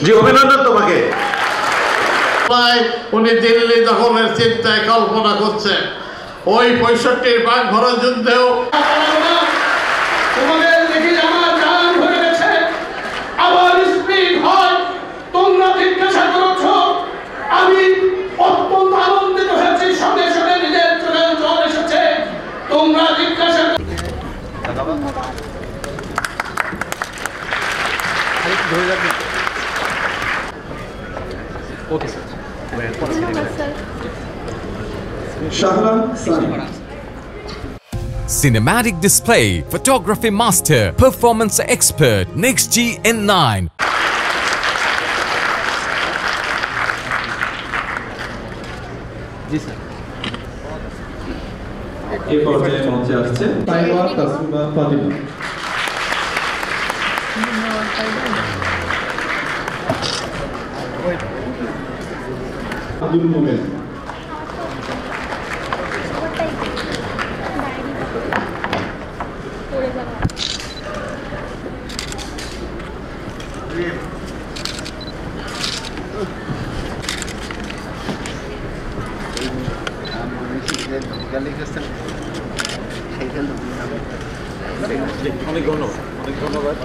জি অভিনন্দন তোমাকে। উনি দিল্লি দখলের চিন্তায় কল্পনা করছেন, ওই 65 বাঘ ভরা যুদ্ধেও তোমাদের দেখি আমার জান হয়ে গেছে, আবার স্পিড হয়। তোমরা জিজ্ঞাসা করছো, আমি অত্যন্ত আনন্দিত হয়েছি, সঙ্গে সঙ্গে নিজের চোখে জল এসেছে। তোমরা জিজ্ঞাসা okay sir. Cinematic display, photography master, performance expert, NextG N9. জি স্যার। এই পর্যায়ে মঞ্চে আসছে তাইবা তাসমিমা ফাতিমা। আব্দুল মোমেন। অনেক ধন্যবাদ।